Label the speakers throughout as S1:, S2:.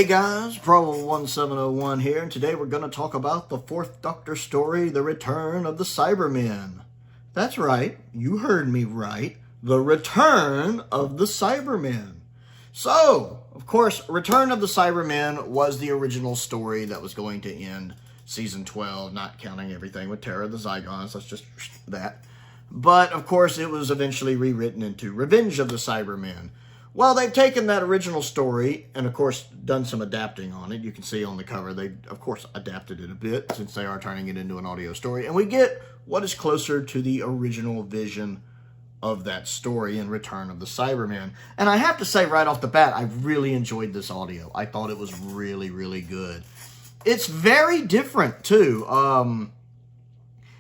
S1: Hey guys, Prowl 1701 here, and today we're going to talk about the 4th Doctor story, The Return of the Cybermen. That's right, you heard me right, The Return of the Cybermen. So, of course, Return of the Cybermen was the original story that was going to end Season 12, not counting everything with Terror of the Zygons, that's just that. But, of course, it was eventually rewritten into Revenge of the Cybermen. Well, they've taken that original story and, of course, done some adapting on it. You can see on the cover they, of course, adapted it a bit since they are turning it into an audio story. And we get what is closer to the original vision of that story in Return of the Cybermen. And I have to say right off the bat, I really enjoyed this audio. I thought it was really, really good. It's very different, too.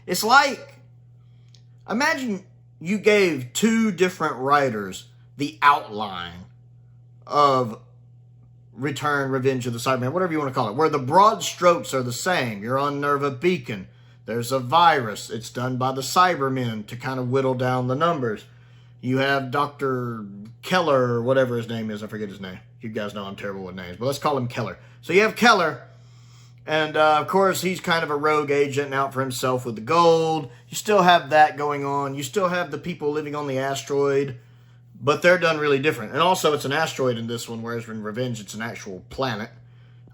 S1: It's like, imagine you gave two different writers the outline of Revenge of the Cybermen, whatever you want to call it, where the broad strokes are the same. You're on Nerva Beacon. There's a virus. It's done by the Cybermen to kind of whittle down the numbers. You have Dr. Keller, or whatever his name is. I forget his name. You guys know I'm terrible with names, but let's call him Keller. So you have Keller, and of course, he's kind of a rogue agent out for himself with the gold. You still have that going on. You still have the people living on the asteroid, but they're done really different. And also, it's an asteroid in this one, whereas in Revenge, it's an actual planet,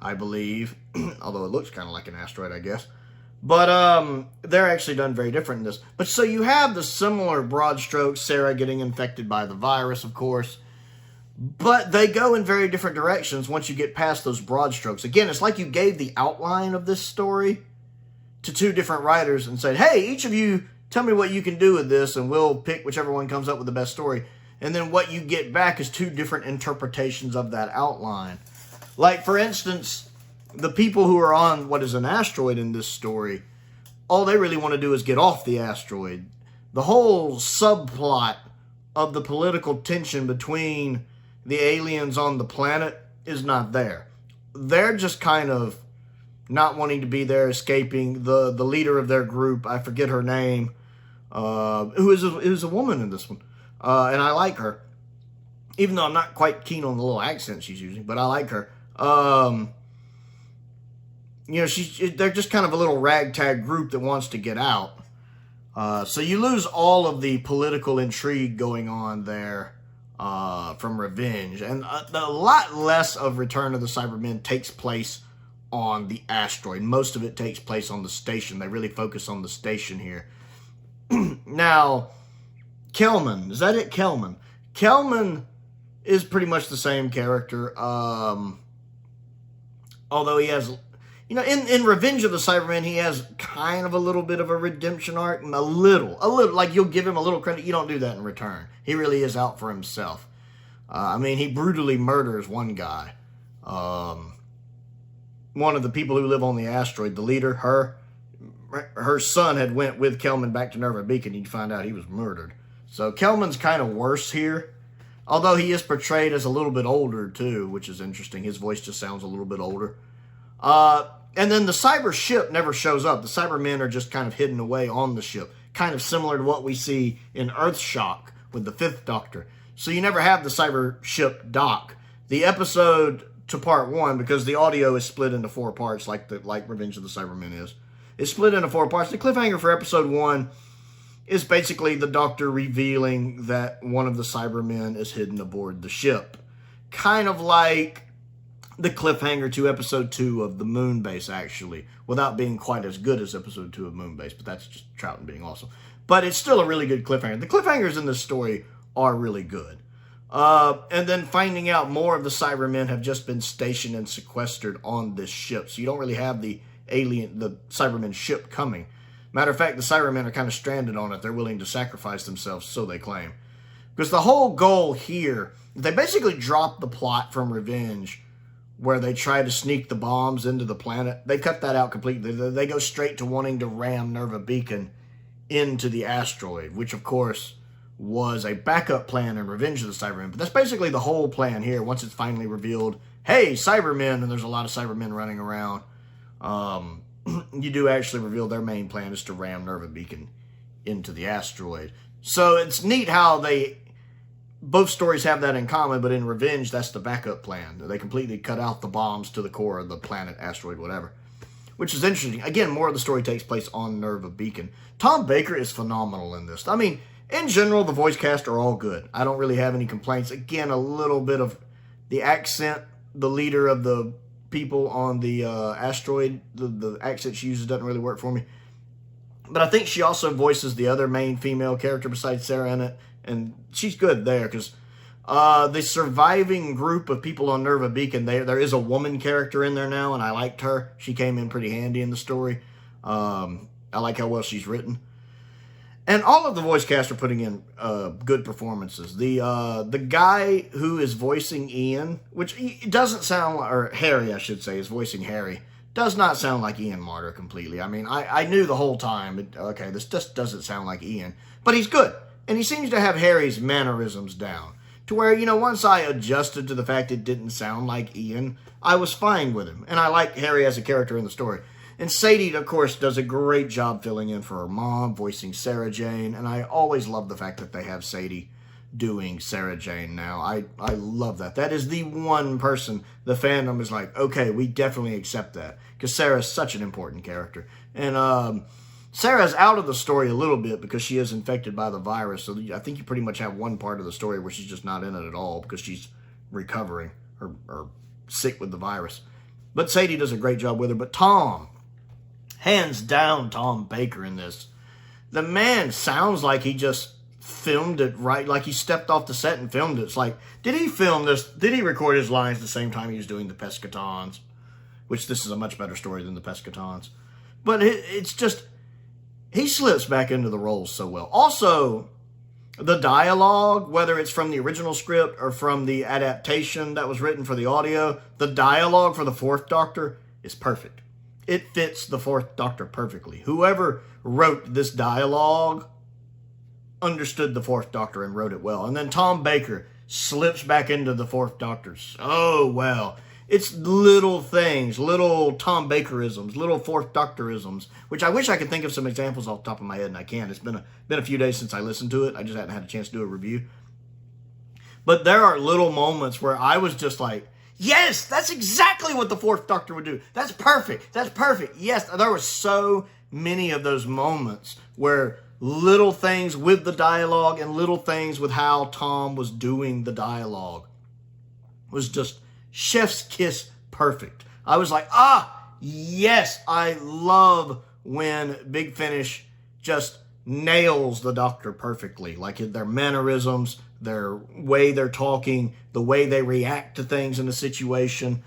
S1: I believe. Although it looks kind of like an asteroid, I guess. But they're actually done very different in this. But so you have the similar broad strokes, Sarah getting infected by the virus, of course. But they go in very different directions once you get past those broad strokes. Again, it's like you gave the outline of this story to two different writers and said, hey, each of you, tell me what you can do with this, and we'll pick whichever one comes up with the best story. And then what you get back is two different interpretations of that outline. Like, for instance, the people who are on what is an asteroid in this story, all they really want to do is get off the asteroid. The whole subplot of the political tension between the aliens on the planet is not there. They're just kind of not wanting to be there, escaping. The leader of their group, I forget her name, who is a woman in this one. And I like her, even though I'm not quite keen on the little accent she's using, but I like her. You know, they're just kind of a little ragtag group that wants to get out. So you lose all of the political intrigue going on there from Revenge. And a lot less of Return of the Cybermen takes place on the asteroid. Most of it takes place on the station. They really focus on the station here. Now, Kelman, is that it? Kelman. Kelman is pretty much the same character, although he has, you know, in Revenge of the Cybermen, he has kind of a little bit of a redemption arc, a little, like you'll give him a little credit. You don't do that in Return. He really is out for himself. I mean, he brutally murders one guy. One of the people who live on the asteroid, the leader, her son had went with Kelman back to Nerva Beacon. You find out he was murdered. So Kelman's kind of worse here, although he is portrayed as a little bit older too, which is interesting. His voice just sounds a little bit older. And then the cyber ship never shows up. The Cybermen are just kind of hidden away on the ship, kind of similar to what we see in Earthshock with the 5th Doctor. So you never have the cyber ship dock. The episode to part 1, because the audio is split into 4 parts like Revenge of the Cybermen is. It's split into 4 parts. The cliffhanger for episode 1 is basically the Doctor revealing that one of the Cybermen is hidden aboard the ship. Kind of like the cliffhanger to episode 2 of the Moon Base, actually, without being quite as good as episode 2 of Moon Base, but that's just Troughton being awesome. But it's still a really good cliffhanger. The cliffhangers in this story are really good. And then finding out more of the Cybermen have just been stationed and sequestered on this ship, so you don't really have the Cybermen ship coming. Matter of fact, the Cybermen are kind of stranded on it. They're willing to sacrifice themselves, so they claim. Because the whole goal here, they basically drop the plot from Revenge, where they try to sneak the bombs into the planet. They cut that out completely. They go straight to wanting to ram Nerva Beacon into the asteroid, which, of course, was a backup plan in Revenge of the Cybermen. But that's basically the whole plan here, once it's finally revealed, hey, Cybermen, and there's a lot of Cybermen running around. You do actually reveal their main plan is to ram Nerva Beacon into the asteroid. So it's neat how they both stories have that in common, but in Revenge, that's the backup plan. They completely cut out the bombs to the core of the planet, asteroid, whatever. Which is interesting. Again, more of the story takes place on Nerva Beacon. Tom Baker is phenomenal in this. I mean, in general, the voice cast are all good. I don't really have any complaints. Again, a little bit of the accent, the leader of the people on the asteroid, the accent she uses doesn't really work for me. But I think she also voices the other main female character besides Sarah in it. And she's good there because the surviving group of people on Nerva Beacon, there is a woman character in there now, and I liked her. She came in pretty handy in the story. I like how well she's written. And all of the voice cast are putting in good performances. The guy who is voicing Ian, which it doesn't sound like, or Harry, I should say, is voicing Harry, does not sound like Ian Marter completely. I mean, I knew the whole time, okay, this just doesn't sound like Ian. But he's good. And he seems to have Harry's mannerisms down. To where, once I adjusted to the fact it didn't sound like Ian, I was fine with him. And I like Harry as a character in the story. And Sadie, of course, does a great job filling in for her mom, voicing Sarah Jane. And I always love the fact that they have Sadie doing Sarah Jane now. I love that. That is the one person the fandom is like, okay, we definitely accept that. Because Sarah's such an important character. And Sarah's out of the story a little bit because she is infected by the virus. So I think you pretty much have one part of the story where she's just not in it at all because she's recovering or sick with the virus. But Sadie does a great job with her. But Tom, hands down Tom Baker in this. The man sounds like he just filmed it right, like he stepped off the set and filmed it. It's like, did he film this? Did he record his lines the same time he was doing the Pescatons? Which this is a much better story than the Pescatons. But it's just... he slips back into the roles so well. Also, the dialogue, whether it's from the original script or from the adaptation that was written for the audio, the dialogue for the Fourth Doctor is perfect. It fits the Fourth Doctor perfectly. Whoever wrote this dialogue understood the Fourth Doctor and wrote it well. And then Tom Baker slips back into the Fourth Doctor so well. It's little things, little Tom Bakerisms, little Fourth Doctorisms, which I wish I could think of some examples off the top of my head, and I can't. It's been a few days since I listened to it. I just hadn't had a chance to do a review. But there are little moments where I was just like, yes, that's exactly what the Fourth Doctor would do. That's perfect. That's perfect. Yes, there were so many of those moments where little things with the dialogue and little things with how Tom was doing the dialogue was just chef's kiss perfect. I was like, yes, I love when Big Finish just nails the Doctor perfectly. Like their mannerisms, their way they're talking, the way they react to things in a situation.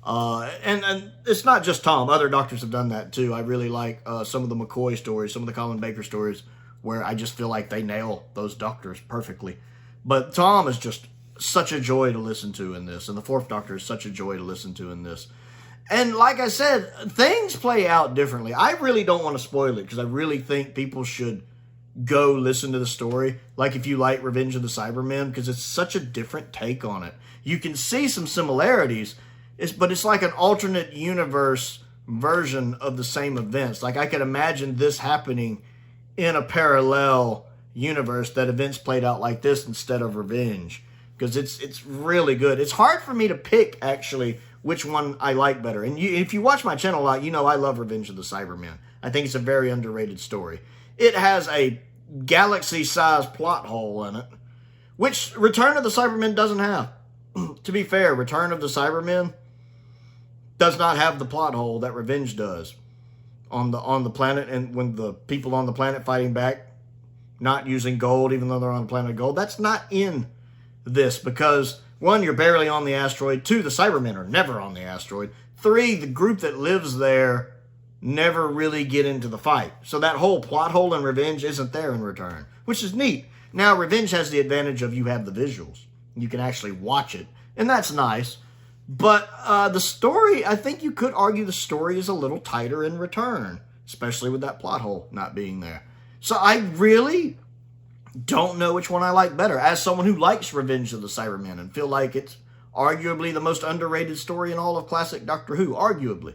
S1: And it's not just Tom. Other Doctors have done that too. I really like some of the McCoy stories, some of the Colin Baker stories, where I just feel like they nail those Doctors perfectly. But Tom is just such a joy to listen to in this, and the Fourth Doctor is such a joy to listen to in this. And like I said, things play out differently. I really don't want to spoil it because I really think people should go listen to the story. Like if you like Revenge of the Cybermen, because it's such a different take on it. You can see some similarities, but it's like an alternate universe version of the same events. Like I could imagine this happening in a parallel universe that events played out like this instead of Revenge. Because it's really good. It's hard for me to pick, actually, which one I like better. And if you watch my channel a lot, you know I love Revenge of the Cybermen. I think it's a very underrated story. It has a galaxy-sized plot hole in it, which Return of the Cybermen doesn't have. To be fair, Return of the Cybermen does not have the plot hole that Revenge does on the planet, and when the people on the planet fighting back, not using gold, even though they're on the planet of gold. That's not in this because, one, you're barely on the asteroid. Two, the Cybermen are never on the asteroid. Three, the group that lives there never really get into the fight. So that whole plot hole in Revenge isn't there in Return, which is neat. Now, Revenge has the advantage of you have the visuals. You can actually watch it, and that's nice. But the story, I think you could argue the story is a little tighter in Return, especially with that plot hole not being there. So I really don't know which one I like better. As someone who likes Revenge of the Cybermen and feel like it's arguably the most underrated story in all of classic Doctor Who, arguably,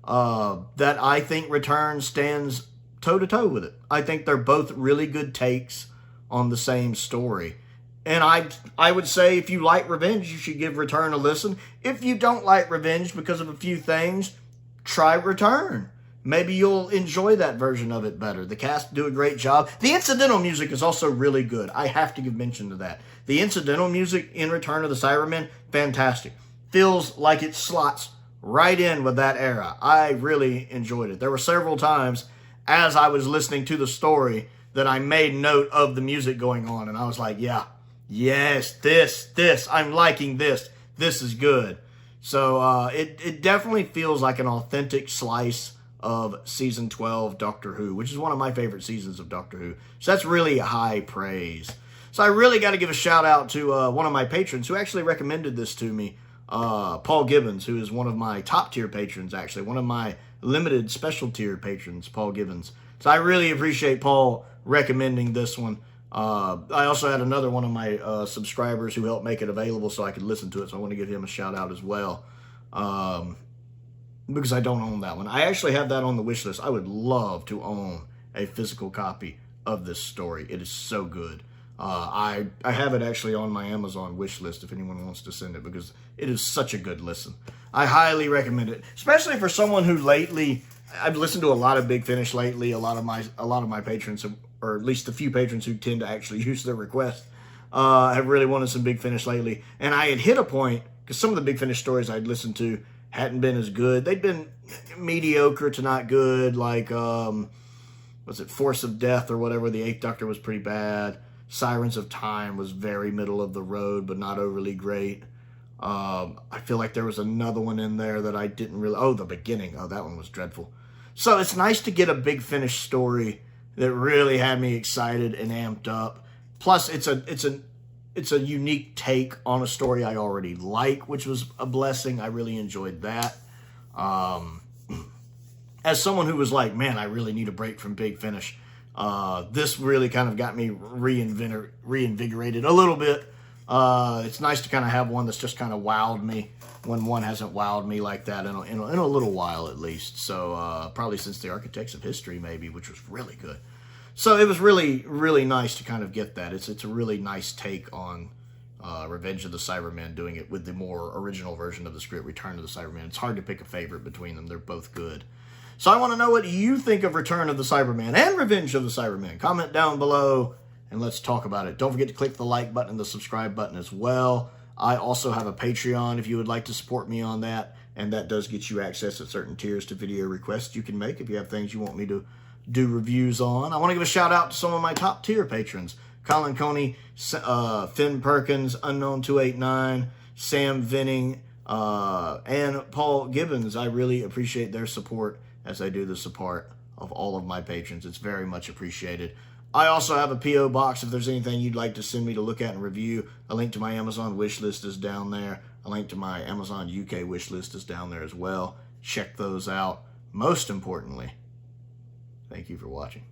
S1: that I think Return stands toe-to-toe with it. I think they're both really good takes on the same story. And I would say if you like Revenge, you should give Return a listen. If you don't like Revenge because of a few things, try Return. Maybe you'll enjoy that version of it better. The cast do a great job. The incidental music is also really good. I have to give mention to that. The incidental music in Return of the Cybermen, fantastic. Feels like it slots right in with that era. I really enjoyed it. There were several times as I was listening to the story that I made note of the music going on, and I was like, yeah, yes, this, I'm liking this. This is good. So it definitely feels like an authentic slice of Season 12 Doctor Who, which is one of my favorite seasons of Doctor Who. So that's really high praise. So I really got to give a shout out to one of my patrons who actually recommended this to me, Paul Gibbons, who is one of my top tier patrons, actually. One of my limited special tier patrons, Paul Gibbons. So I really appreciate Paul recommending this one. I also had another one of my subscribers who helped make it available so I could listen to it, so I want to give him a shout out as well. Because I don't own that one. I actually have that on the wish list. I would love to own a physical copy of this story. It is so good. I have it actually on my Amazon wish list if anyone wants to send it, because it is such a good listen. I highly recommend it, especially for someone who lately, I've listened to a lot of Big Finish lately. A lot of my patrons have, or at least a few patrons who tend to actually use their request, have really wanted some Big Finish lately. And I had hit a point, because some of the Big Finish stories I'd listened to hadn't been as good. They'd been mediocre to not good, like, was it Force of Death or whatever? The Eighth Doctor was pretty bad. Sirens of Time was very middle of the road, but not overly great. I feel like there was another one in there that I didn't really... Oh, The Beginning. Oh, that one was dreadful. So it's nice to get a Big Finish story that really had me excited and amped up. Plus, it's a unique take on a story I already like, which was a blessing. I really enjoyed that. As someone who was like, man, I really need a break from Big Finish, this really kind of got me reinvigorated a little bit. It's nice to kind of have one that's just kind of wowed me when one hasn't wowed me like that in a little while at least. So probably since The Architects of History maybe, which was really good. So it was really, really nice to kind of get that. It's a really nice take on Revenge of the Cybermen, doing it with the more original version of the script, Return of the Cybermen. It's hard to pick a favorite between them. They're both good. So I want to know what you think of Return of the Cybermen and Revenge of the Cybermen. Comment down below and let's talk about it. Don't forget to click the like button and the subscribe button as well. I also have a Patreon if you would like to support me on that, and that does get you access at certain tiers to video requests you can make if you have things you want me to do reviews on. I want to give a shout out to some of my top tier patrons: Colin Coney, Finn Perkins, Unknown289, Sam Venning, and Paul Gibbons. I really appreciate their support as I do the support of all of my patrons. It's very much appreciated. I also have a P.O. box if there's anything you'd like to send me to look at and review. A link to my Amazon wish list is down there. A link to my Amazon UK wish list is down there as well. Check those out. Most importantly, thank you for watching.